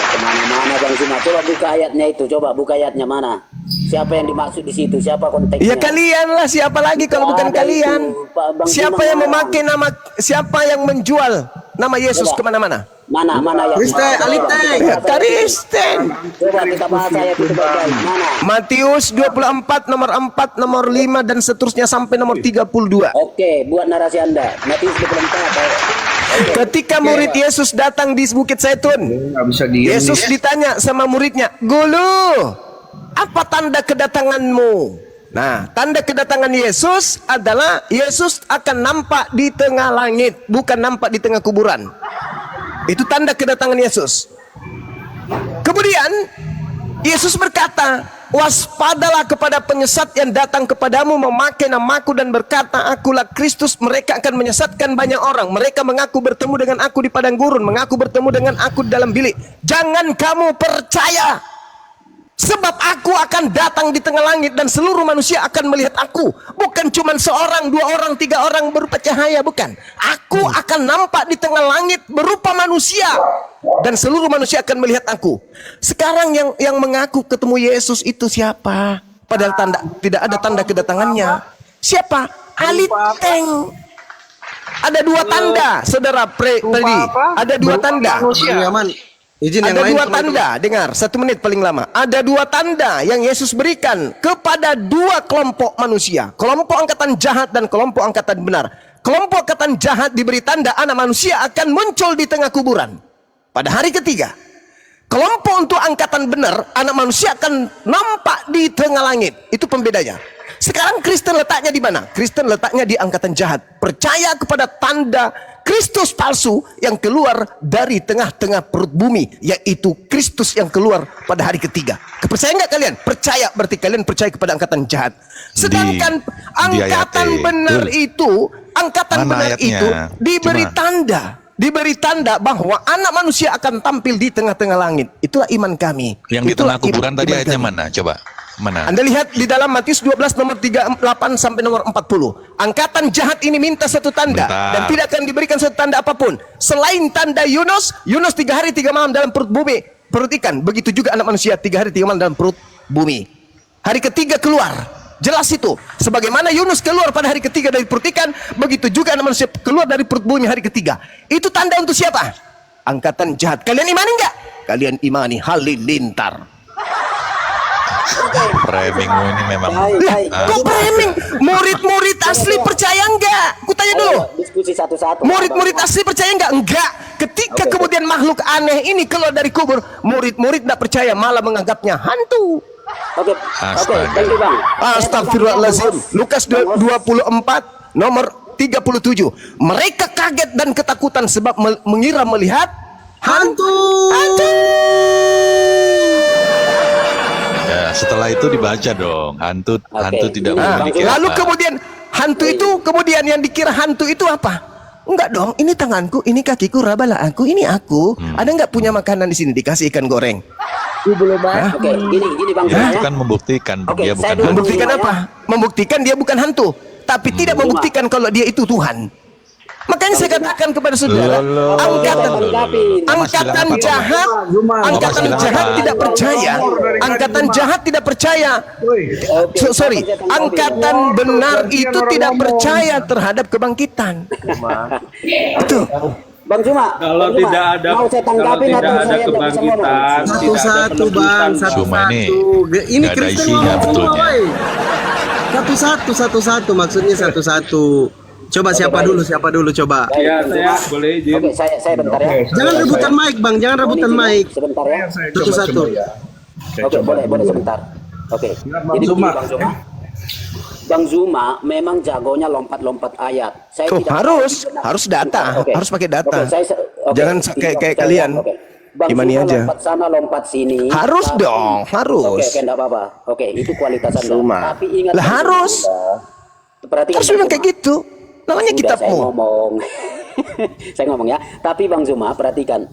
Kemana-mana Bang Zuma. Coba buka ayatnya itu. Coba buka ayatnya mana? Siapa yang dimaksud di situ? Siapa konteksnya? Ya kalian lah, siapa lagi kalau bukan Ada kalian? itu, Pak Bang Siapa Zuma yang ngarang. memakai nama, siapa yang menjual nama Yesus Coba. kemana-mana? Mana ayat? Kristen, aliteng. Ya, Kristen. Coba kita bahas ayat itu baik-baik. Mana? Matius 24 nomor 4 nomor 5 dan seterusnya sampai nomor 32. Oke, buat narasi Anda. Matius 24. Ketika murid Yesus datang di Bukit Zaitun, Nggak bisa diem Yesus nih. ditanya sama muridnya, "Guru, apa tanda kedatanganmu?" Nah, tanda kedatangan Yesus adalah Yesus akan nampak di tengah langit, bukan nampak di tengah kuburan. Itu tanda kedatangan Yesus. Kemudian Yesus berkata, waspadalah kepada penyesat yang datang kepadamu memakai namaku dan berkata, akulah Kristus. Mereka akan menyesatkan banyak orang. Mereka mengaku bertemu dengan aku di padang gurun, mengaku bertemu dengan aku di dalam bilik. Jangan kamu percaya, sebab aku akan datang di tengah langit dan seluruh manusia akan melihat aku. Bukan cuma seorang, dua orang, tiga orang berupa cahaya, bukan. Aku akan nampak di tengah langit berupa manusia dan seluruh manusia akan melihat aku. Sekarang yang mengaku ketemu Yesus itu siapa? Padahal tidak ada tanda kedatangannya. Siapa? Aliteng. Ada dua tanda, saudara tadi. Ada dua tanda. Yaman, izin yang Ada lain dua teman-teman. tanda, dengar 1 menit paling lama. Ada dua tanda yang Yesus berikan kepada dua kelompok manusia. Kelompok angkatan jahat dan kelompok angkatan benar. Kelompok angkatan jahat diberi tanda anak manusia akan muncul di tengah kuburan pada hari ketiga. Kelompok untuk angkatan benar, anak manusia akan nampak di tengah langit. Itu pembedanya. Sekarang Kristen letaknya di mana? Kristen letaknya di angkatan jahat. Percaya kepada tanda Kristus palsu yang keluar dari tengah-tengah perut bumi, yaitu Kristus yang keluar pada hari ketiga. Kepercayaan nggak kalian? Percaya, berarti kalian percaya kepada angkatan jahat. Sedangkan angkatan benar itu, angkatan Mana benar ayatnya? itu diberi Cuma- tanda. Diberi tanda bahwa anak manusia akan tampil di tengah-tengah langit. Itulah iman kami. Yang di Itulah tengah kuburan tadi iman ayatnya kami. mana? Coba. Mana? Anda lihat di dalam Matius 12 nomor 38 sampai nomor 40. Angkatan jahat ini minta satu tanda. Bentar. Dan tidak akan diberikan satu tanda apapun. Selain tanda Yunus 3 hari 3 malam dalam perut bumi, perut ikan. Begitu juga anak manusia 3 hari 3 malam dalam perut bumi. Hari ketiga keluar. Jelas itu. Sebagaimana Yunus keluar pada hari ketiga dari perut ikan, begitu juga anak manusia keluar dari perut bumi hari ketiga. Itu tanda untuk siapa? Angkatan jahat. Kalian imani enggak? Kalian imani halilintar. Framing ini memang. Baik. Kok framing? Murid-murid asli percaya enggak? Ku tanya dulu. Diskusi satu-satu. Murid-murid asli percaya enggak? Enggak. Ketika kemudian makhluk aneh ini keluar dari kubur, murid-murid tidak percaya, malah menganggapnya hantu. Oke, Astaga. thank you, Bang. Astagfirullahaladzim. Lukas 24 nomor 37. Mereka kaget dan ketakutan sebab mengira melihat hantu. Ya, setelah itu dibaca dong. Hantu tidak Nah, memiliki lalu apa. kemudian hantu itu, kemudian yang dikira hantu itu apa? Enggak dong, ini tanganku, ini kakiku, rabalah aku, ini aku. Ada nggak punya makanan di sini dikasih ikan goreng? Oke, gini Bang Ya, Zuma itu ya. kan membuktikan Oke, dia saya bukan dulu- hantu. Membuktikan apa? Membuktikan dia bukan hantu, tapi tidak membuktikan kalau dia itu Tuhan. Makanya saya katakan kepada saudara, angkatan jahat, angkatan jahat tidak percaya, angkatan jahat tidak percaya. Sorry, angkatan benar itu tidak percaya terhadap kebangkitan. Itu. Bang Zuma, Kalau Bang Zuma, tidak ada mau saya kalau tanggapin tidak atau ada saya tidak bisa ngomong? kebangkitan, Satu-satu bang, Cuma ini satu-satu. Ini nggak ada Kristen isinya ngomong semua, betulnya. woy. Satu-satu, maksudnya satu-satu. Coba siapa dulu coba. Ya, saya boleh izin. Oke, saya bentar ya. Jangan rebutan mic bang, jangan rebutan Mohon izin ya, mic. Sebentar ya. Satu-satu. Oke, boleh sebentar. Oke. Jadi Zuma. begini, Bang Zuma memang jagonya lompat-lompat ayat. Saya Tuh, tidak harus data, Oke. harus pakai data. Oke, Jangan kayak kalian. Oke. Bang Imani Zuma aja. lompat sana, lompat sini. Harus Tapi- dong, harus. Oke, enggak apa-apa. Oke, itu kualitas Anda. Tapi ingat Lah, harus. Perhatikan Harus Bang memang Zuma. kayak gitu. Namanya Udah, saya kitabmu. ngomong. Saya ngomong ya. Tapi Bang Zuma, perhatikan.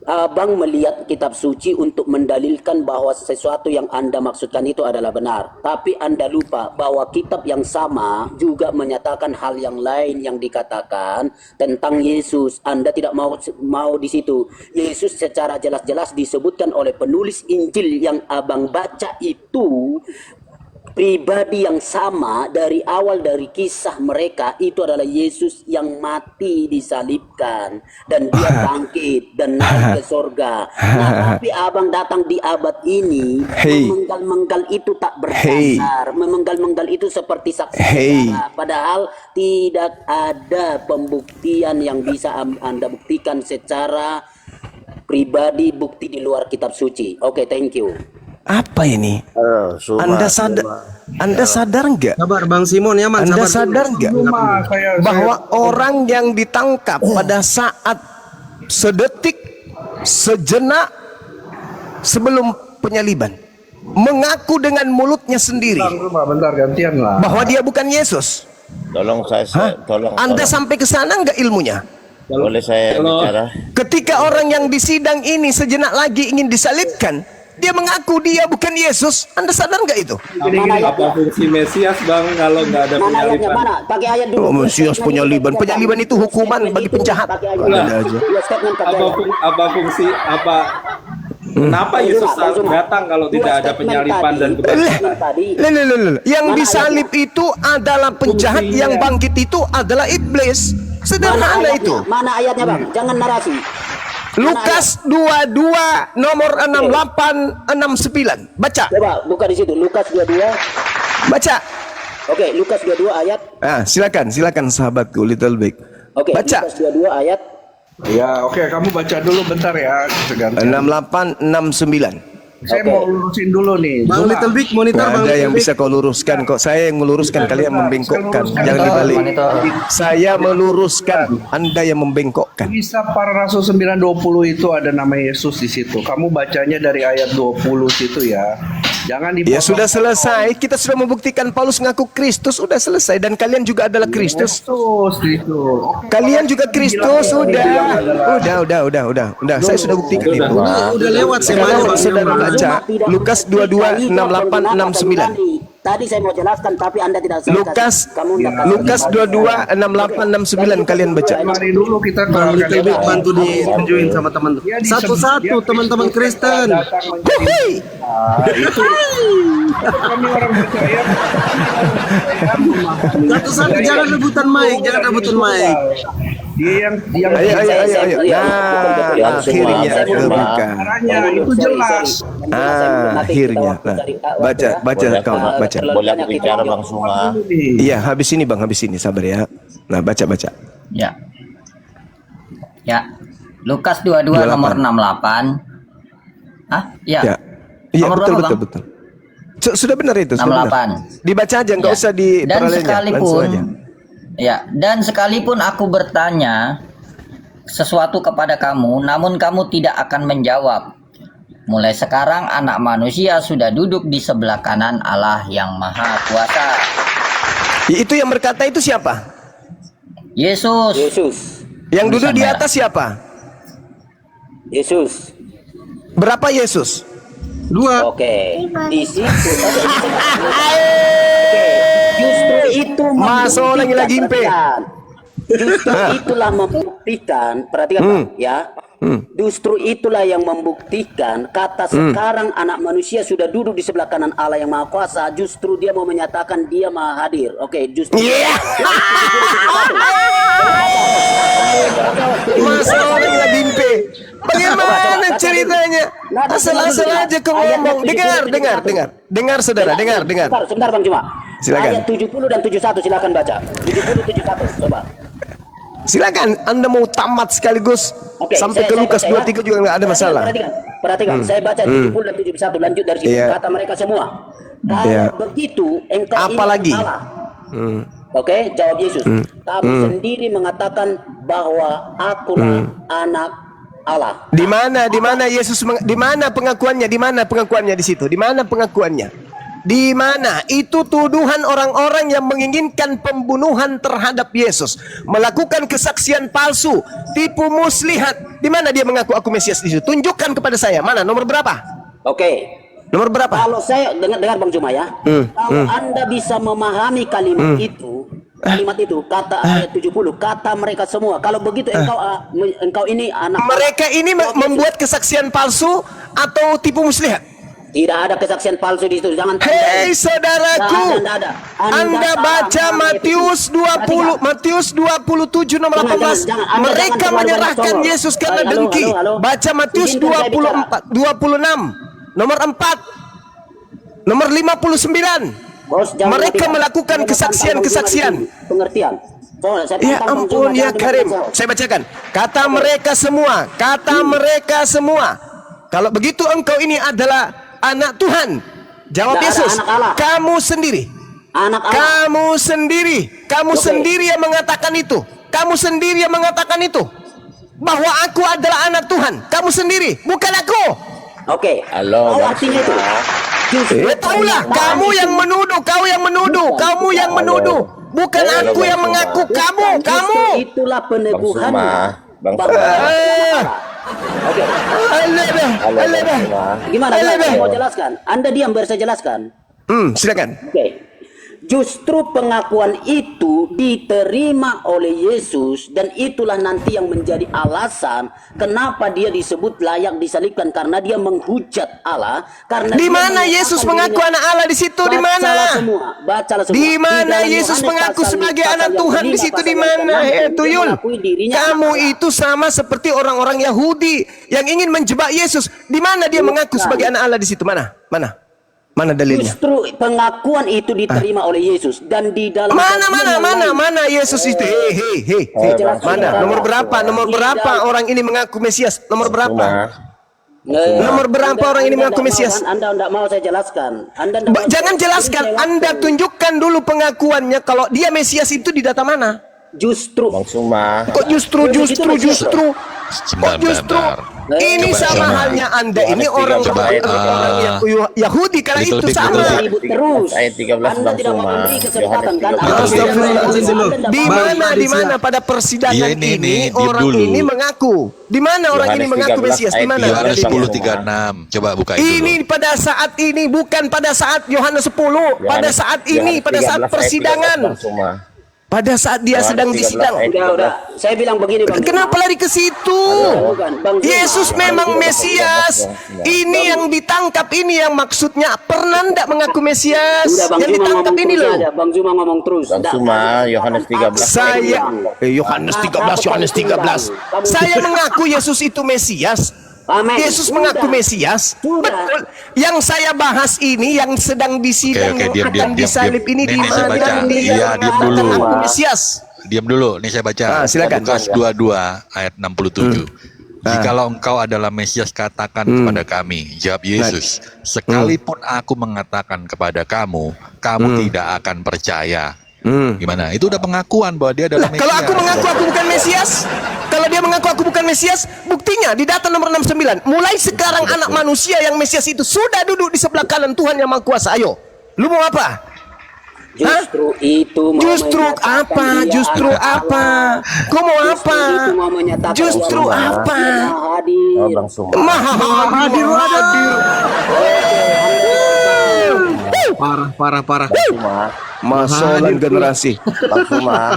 Abang melihat kitab suci untuk mendalilkan bahwa sesuatu yang Anda maksudkan itu adalah benar. Tapi Anda lupa bahwa kitab yang sama juga menyatakan hal yang lain yang dikatakan tentang Yesus. Anda tidak mau di situ. Yesus secara jelas-jelas disebutkan oleh penulis Injil yang Abang baca itu pribadi yang sama dari awal dari kisah mereka itu adalah Yesus yang mati disalibkan dan dia bangkit dan naik ke surga. Nah, tapi abang datang di abad ini memenggal-menggal itu tak berdasar, memenggal-menggal itu seperti saksi sejarah. Padahal tidak ada pembuktian yang bisa Anda buktikan secara pribadi, bukti di luar kitab suci. Oke, thank you. Apa ini? Anda sadar nggak? Sabar bang Simon ya man. Anda sabar sadar nggak bahwa orang yang ditangkap pada saat sedetik, sejenak sebelum penyaliban, mengaku dengan mulutnya sendiri Bentar gantian lah. bahwa dia bukan Yesus. Tolong tolong. Anda sampai ke sana nggak ilmunya? Boleh saya bicara? Ketika orang yang di sidang ini sejenak lagi ingin disalibkan, dia mengaku dia bukan Yesus. Anda sadar nggak itu? Apa fungsi Mesias bang kalau nggak ada Mana ayatnya? penyaliban? Mana? Pakai ayat dulu. Oh, Mesias penyaliban. Penyaliban itu hukuman bagi penjahat. Ada aja. Dua statement pakai Apa, ayat. apa fungsi apa? Kenapa Yesus datang kalau tidak ada penyaliban dan kebangkitan? Yang disalib itu adalah penjahat, yang bangkit itu adalah iblis. Sederhana itu. Mana ayatnya bang? Jangan narasi. Lukas 22 nomor 68 69. Baca. Coba buka di situ. Lukas 22. Baca. Oke, Lukas 22 ayat. Silakan sahabatku Little Big. Oke, Baca. Lukas 22 ayat. Ya, oke, kamu baca dulu bentar ya. 68 69. Saya mau lurusin dulu nih. Bang Little Big monitor Nggak Bang ada Little yang Big. bisa kau luruskan kok. Saya yang meluruskan, kalian membengkokkan. Jangan dibalik. Saya meluruskan, Anda yang membengkokkan. Kisah para Rasul 9:20 itu ada nama Yesus di situ. Kamu bacanya dari ayat 20 situ ya. Jangan dipotong. Ya sudah selesai. Kita sudah membuktikan Paulus ngaku Kristus, sudah selesai. Dan kalian juga adalah Kristus. Yesus itu. Kalian juga Kristus. Udah. Saya sudah buktikan itu. Udah lewat Sekarang semua. saudara baca Lukas 22 68 69. Tadi saya mau jelaskan tapi Anda tidak selesai. Lukas 22 68 69 kalian baca. Mari dulu kita Bang keluarkan Little Big data. bantu ditunjukin sama teman-teman. Satu-satu teman-teman Kristen. Huhui. Kami orang percaya. Satu-satu jangan rebutan mic, Dia yang Ayo. Nah, akhirnya terbuka. caranya itu jelas. Akhirnya. Nah, baca kau, baca. Boleh aku bicara Bang Suma? Iya, habis ini Bang, habis ini sabar ya. Nah, baca. Ya. Ya. Lukas 22 nomor 68. Hah? Ya. Ya. Iya, Nomor berapa, Bang? betul. Sudah benar itu, sudah 68. benar. Dibaca aja, enggak Ya. usah di Dan paralelnya, langsung sekalipun aja. ya, dan sekalipun aku bertanya sesuatu kepada kamu, namun kamu tidak akan menjawab. Mulai sekarang anak manusia sudah duduk di sebelah kanan Allah yang Maha Kuasa. Itu yang berkata itu siapa? Yesus. Yang duduk Tulisan di merah. atas siapa? Yesus. Berapa Yesus? 2. Oke. Di situ. Justru itu Masuk lagi membuktikan, impe. perhatikan. Justru itulah membuktikan, perhatikan Pak, ya. Justru itulah yang membuktikan kata sekarang anak manusia sudah duduk di sebelah kanan Allah yang Maha Kuasa. Justru dia mau menyatakan dia Maha Hadir. Oke, justru. Masuk lagi impe. Bagaimana ceritanya? Asal-asal aja kau ngomong. Dengar saudara, dengar. Sebentar Bang Cuma. Silakan. Ayat 70 dan 71 silakan baca. 70 71 coba. Silakan, Anda mau tamat sekaligus Oke, sampai ke saya Lukas baca, 23 juga nggak ada masalah. Perhatikan. Saya baca 70 dan 71 lanjut dari situ. Iya. Kata mereka semua. Kalau Iya. begitu engkau Apa ini lagi? Allah. Oke, jawab Yesus. Kamu sendiri mengatakan bahwa akulah anak Allah. Di mana Yesus di mana pengakuannya? Di mana pengakuannya di situ? Di mana pengakuannya? Di mana? Itu tuduhan orang-orang yang menginginkan pembunuhan terhadap Yesus, melakukan kesaksian palsu, tipu muslihat. Di mana dia mengaku aku Mesias di situ? Tunjukkan kepada saya. Mana? Nomor berapa? Oke. Nomor berapa? Kalau saya dengar Bang Cuma ya. Kalau Anda bisa memahami kalimat itu, kata ayat 70, kata mereka semua. Kalau begitu engkau ini anak Mereka ini membuat kesaksian palsu atau tipu muslihat? Tidak ada kesaksian palsu di situ. Jangan Hei saudaraku, Tidak ada. Anda baca Matius 20, Matius 27 nomor 18. Mereka menyerahkan Yesus karena dengki. Baca Matius 26 nomor 4, nomor 59. Mereka melakukan kesaksian-kesaksian. Pengertian. Ya ampun ya Karim. Saya bacakan. Kata mereka semua. Kalau begitu engkau ini adalah anak Tuhan. Jawab Yesus. Kamu sendiri. Kamu sendiri yang mengatakan itu. Bahwa aku adalah anak Tuhan. Kamu sendiri, bukan aku. Oke. Halo, Artinya itu. Taulah, kamu yang menuduh, kau yang menuduh, kamu yang menuduh. Bukan aku yang mengaku, kamu. Itulah peneguhan. Bang Bang Suma. Oke. Gimana? Saya mau jelaskan. Anda diam biar saya jelaskan. Silakan. Oke. Justru pengakuan itu diterima oleh Yesus dan itulah nanti yang menjadi alasan kenapa dia disebut layak disalibkan, karena dia menghujat Allah. Karena di mana Yesus mengaku anak Allah di situ? Di mana? Bacalah semua. Di mana Yesus mengaku sebagai anak Tuhan di situ? Di mana? Tuyul. Kamu itu sama seperti orang-orang Yahudi yang ingin menjebak Yesus. Di mana dia mengaku sebagai anak Allah di situ? Mana dalilnya? Justru pengakuan itu diterima oleh Yesus dan di dalam mana Yesus itu? Hei. Mana? Nomor berapa orang ini mengaku Mesias? Nomor berapa? Nomor berapa orang ini mengaku Mesias? Anda tidak mau saya jelaskan. Jangan jelaskan. Anda tunjukkan dulu pengakuannya kalau dia Mesias itu di data mana? Justru. Bang Suma. Kok justru? Ini sama halnya Anda ini orang yang Yahudi karena itu sama. Terus Ayat 13 Anda Bang tidak mau Suma. memberi kesempatan kan? Di mana pada persidangan ini orang ini mengaku? Di mana orang ini mengaku Mesias? Di mana? Yohanes 10:36. Coba buka itu. Ini pada saat ini, bukan pada saat Yohanes 10. Pada saat ini, pada saat persidangan. Pada saat dia sedang disidang. Udah. Saya bilang begini, Bang. Kenapa lari ke situ? Yesus memang Mesias. Ini yang ditangkap, ini yang maksudnya pernah ndak mengaku Mesias. Yang ditangkap ini loh. Bang Zuma ngomong terus. Bang Suma, Yohanes 13. Yohanes 13. Saya mengaku Yesus itu Mesias. Amen. Yesus mengaku Mesias. Betul. Yang saya bahas ini yang sedang disidang yang akan disalib ini di mana dia mengaku Mesias. Diam dulu, nih saya baca. Silakan. Lukas 22 ayat 67. Jikalau engkau adalah Mesias, katakan kepada kami. Jawab Yesus, sekalipun aku mengatakan kepada kamu, kamu tidak akan percaya. Gimana? Itu udah pengakuan bahwa dia adalah Mesias. Kalau aku mengaku aku bukan Mesias, kalau dia mengaku aku bukan Mesias, buktinya di data nomor 69. Mulai sekarang anak manusia yang Mesias itu sudah duduk di sebelah kanan Tuhan yang Maha Kuasa. Ayo, lu mau apa? Justru itu mau Justru apa? Justru apa? Kau mau apa? Justru apa? Oh, Bang Suma. Maha hadir. Parah. Suma. Masalah generasi. Bang Suma.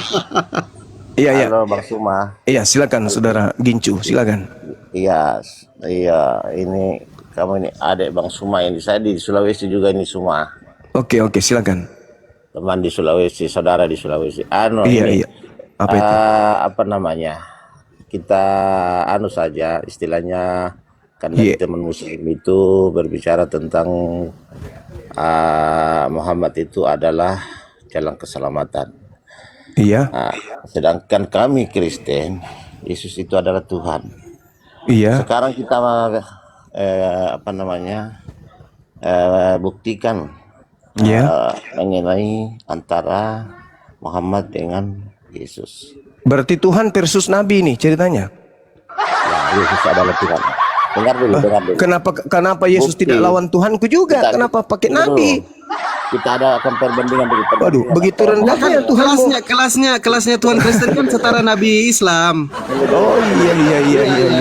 Iya. Halo Bang Suma. Iya, silakan Saudara Gincu, silakan. Iya, ini kamu ini adik Bang Suma ini. Saya di Sulawesi juga ini Suma. Oke, silakan. Teman di Sulawesi, saudara di Sulawesi. Iya. Apa itu? Apa namanya? Kita saja istilahnya karena teman muslim itu berbicara tentang Muhammad itu adalah jalan keselamatan. Iya. Sedangkan kami Kristen, Yesus itu adalah Tuhan. Iya. Sekarang kita buktikan mengenai antara Muhammad dengan Yesus. Berarti Tuhan versus Nabi nih ceritanya. Ya, Yesus adalah Tuhan. Dengar dulu. Kenapa Yesus tidak lawan Tuhanku juga? Kenapa pakai Nabi? Kita akan perbandingan begitu. Waduh, begitu rendahnya Tuhan. Kelasnya Tuhan Kristen kan setara Nabi Islam. Oh iya.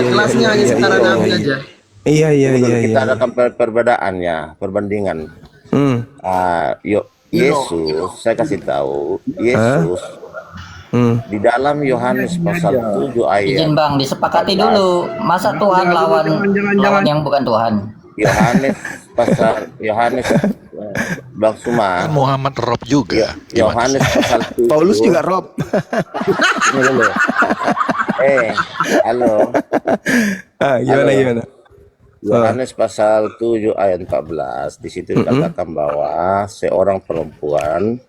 Kelasnya hanya setara Nabi aja. Iya. Kita akan perbedaannya, perbandingan. Yesus, saya kasih tahu, Yesus di dalam Yohanes pasal 7 ayat. Izin Bang, disepakati dulu. Masa Tuhan lawan yang bukan Tuhan? Yohanes Bang Suma. Muhammad Rob juga. Yohanes pasal 7. Paulus juga Rob. Ini dulu. Halo. Gimana? Yohanes pasal 7 ayat 14 di situ dikatakan bahwa seorang perempuan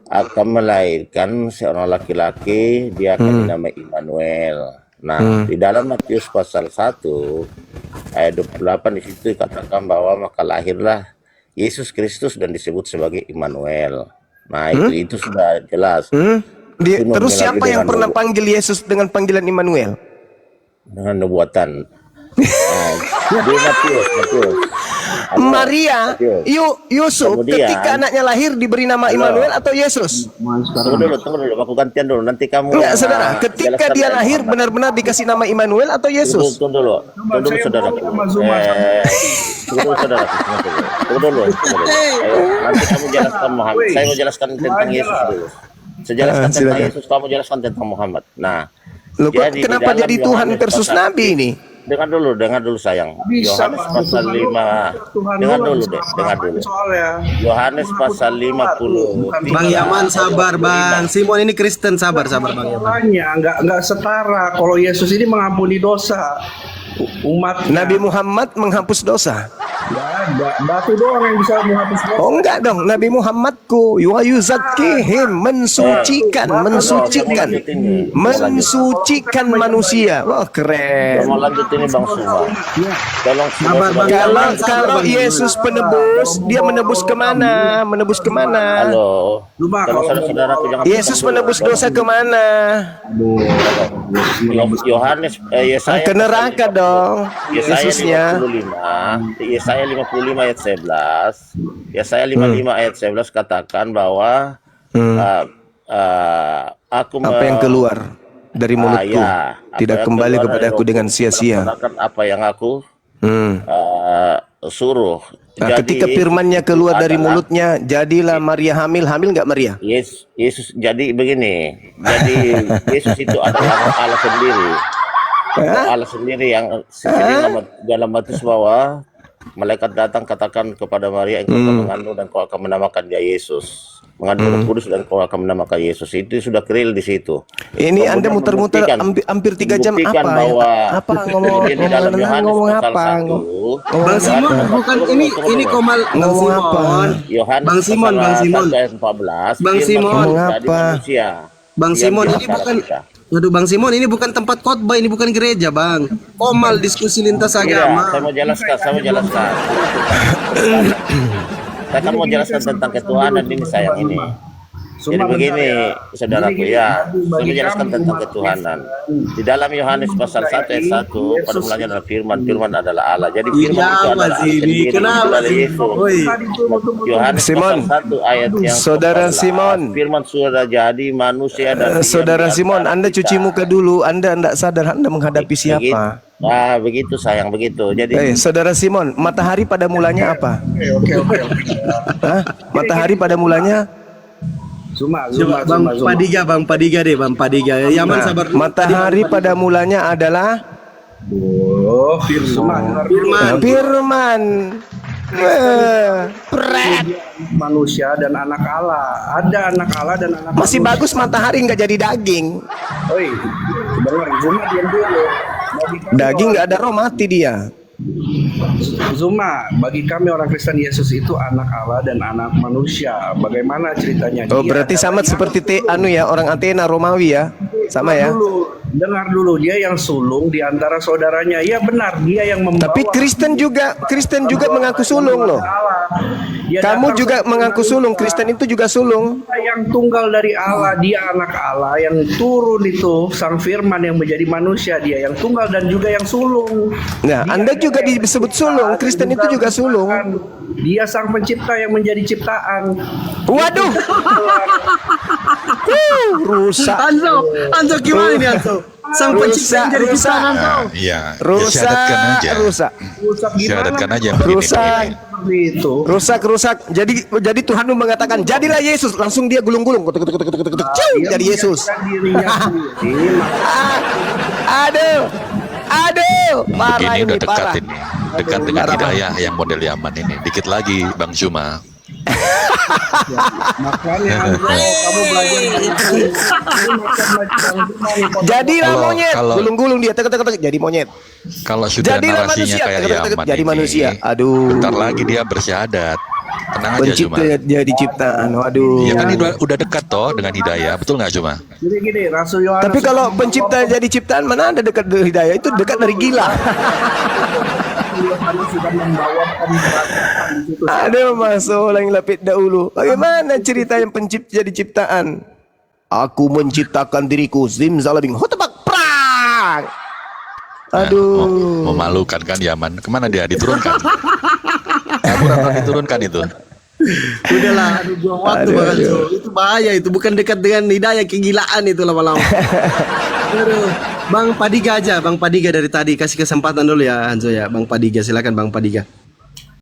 akan melahirkan seorang laki-laki, dia akan dinamai Immanuel. Nah, di dalam Matius pasal 1 ayat 28 di situ dikatakan bahwa maka lahirlah Yesus Kristus dan disebut sebagai Immanuel. Nah, itu sudah jelas. Terus siapa yang pernah panggil Yesus dengan panggilan Immanuel? Dengan nubuatan. Di Matius. Maria, Yusuf Kemudian- ketika anaknya lahir diberi nama Immanuel atau Yesus? Tunggu dulu, aku gantian dulu. Nanti kamu Enggak, saudara. Ketika jelaskan dia ayat lahir Muhammad. benar-benar dikasih nama Immanuel atau Yesus? Tunggu dulu, saudaraku. Tunggu dulu. Ayo, nanti kamu jelaskan Muhammad. Saya mau jelaskan tentang Yesus dulu. Saya jelaskan tentang silakan. Yesus, kamu jelaskan tentang Muhammad. Nah, Loh, kok jadi di kenapa dalam jadi Tuhan Yohanes versus pasal- Nabi ini? Dengar dulu sayang. Bisa, Yohanes Pak. pasal 5. Dengar dulu deh, dengar dulu. Soalnya Yohanes pasal 50. Bang Yaman sabar Bang. Simon ini Kristen, sabar Bang Yaman. masalahnya nggak setara. Kalau Yesus ini mengampuni dosa umat. Nabi Muhammad menghapus dosa. Nggak ada. Batu doang yang bisa menghapus dosa. Oh enggak dong, Nabi Muhammadku yuzakkihim, mensucikan manusia. Wah, keren. Mau lanjut ini Bang Suma. Tolong Sabar, Bang. Kalau Yesus penebus, dia menebus kemana? Menebus kemana? Halo. Kalau saudara-saudaraku jangan Yesus menebus dosa kemana? Yohanes Yesaya Ke neraka dong. Yesaya Yesusnya. 55 ayat 11. Yesaya 55 ayat 11 katakan bahwa aku Apa yang keluar dari mulutku tidak kembali kepadaku dengan sia-sia. Apa yang aku suruh. Nah, ketika firmannya keluar dari mulutnya, jadilah Maria hamil. Hamil nggak Maria? Yesus jadi begini. Jadi Yesus itu adalah Allah sendiri. Allah sendiri yang dalam batas bahwa malaikat datang katakan kepada Maria, engkau akan mengandung dan kau akan menamakan dia Yesus. Mengandung Roh Kudus dan kau akan menamakan Yesus. Itu sudah real di situ. Ini Kemudian Anda muter-muter hampir 3 jam membuktikan apa? bahwa Apa ngomong di dalam Yohanes pasal 1, Bang Simon bukan ini Komal Bang Ngomong apa? Simon. Yohanes Bang Simon, pasal Bang Simon. 1 ayat 14. Bang firman Simon. Tuhan Ngomong jadi apa? manusia. Bang Diam Simon di ini antara bukan kita. Waduh Bang Simon ini bukan tempat khotbah, ini bukan gereja Bang. Komal diskusi lintas Tidak, agama. saya mau jelaskan. Saya kan mau jelaskan tentang ketuhanan ini sayang ini. Jadi begini, saudaraku ya, saya menjelaskan tentang ketuhanan. Di dalam Yohanes pasal 1 ayat 1, pada mulanya adalah firman, firman adalah Allah. Jadi firman itu adalah Allah sendiri, Kenapa dari sih? Yesus. Woi. Yohanes Simon, pasal 1 ayat yang Saudara 14, Simon. firman sudah jadi manusia dan Saudara Simon, Anda cuci muka dulu. Anda tidak sadar Anda menghadapi siapa. Nah, begitu sayang, begitu. Jadi Saudara Simon, matahari pada mulanya apa? Hah? Matahari pada mulanya? Bang Padiga deh Bang Padiga. Yaman Nah, sabar. matahari pada mulanya adalah firman. Manusia dan anak Allah. Ada anak Allah dan anak Masih manusia. bagus matahari nggak jadi daging. Oi, dengar Zuma diam dulu. Daging nggak ada roh, mati dia. Zuma, bagi kami orang Kristen Yesus itu anak Allah dan anak manusia. Bagaimana ceritanya? Oh, Dia berarti sama adalah seperti orang Athena Romawi ya. Sama ya. Dengar dulu, dia yang sulung di antara saudaranya. Iya benar, dia yang membawa. Tapi Kristen juga mengaku sulung loh. Dia Kamu datang juga sebagai mengaku sulung. manusia. Kristen itu juga sulung. Yang tunggal dari Allah, dia anak Allah yang turun itu sang firman yang menjadi manusia, dia yang tunggal dan juga yang sulung. Nah, Anda juga disebut sulung. Kristen itu juga sulung. Dia sang pencipta yang menjadi ciptaan. Waduh. Rusak. Anzo gimana ini Anzo? Sang pencipta yang jadi ciptaan Anzo. Iya, ya Rusak. syahadatkan aja. Rusak. Rusak gimana? Syahadatkan aja begini. Rusak. Seperti itu. Rusak. Jadi Tuhan mengatakan jadilah Yesus, langsung dia gulung-gulung. Jadi Yesus. Dirinya sendiri. Aduh, parah Ini udah ini, dekat parah. ini. Dekat dengan hidayah yang model Yaman ini. Dikit lagi Bang Zuma. Makanya Andro, kamu belajar Jadilah Kalau- monyet, kalau- gulung-gulung dia, tek jadi monyet. Kalau sudah Jadilah narasinya manusia, kayak Yaman jadi ini, manusia. Aduh. bentar lagi dia bersyahadat. Tenang aja Zuma. Pencipta jadi ciptaan. Waduh. Iya kan udah dekat toh dengan hidayah, betul nggak Zuma? Jadi gini, Rasul Yohanes. Tapi kalau pencipta jadi ciptaan, mana ada dekat dari hidayah? Itu dekat dari gila. Yohanes sudah membawakan perkataan di situ. Ada masuk yang lapit dahulu. Bagaimana cerita yang pencipta jadi ciptaan? Aku menciptakan diriku. Zimzalabing. Hutebak perang. Aduh. Memalukan kan Yaman. Kemana dia diturunkan? Al-Quran telah diturunkan itu. Udahlah, aduh, buang waktu Bang Hanzo. Itu bahaya itu, bukan dekat dengan hidayah, kegilaan itu lama-lama. Aduh, Bang Padiga aja, Bang Padiga dari tadi kasih kesempatan dulu ya Hanzo ya. Bang Padiga, silakan Bang Padiga.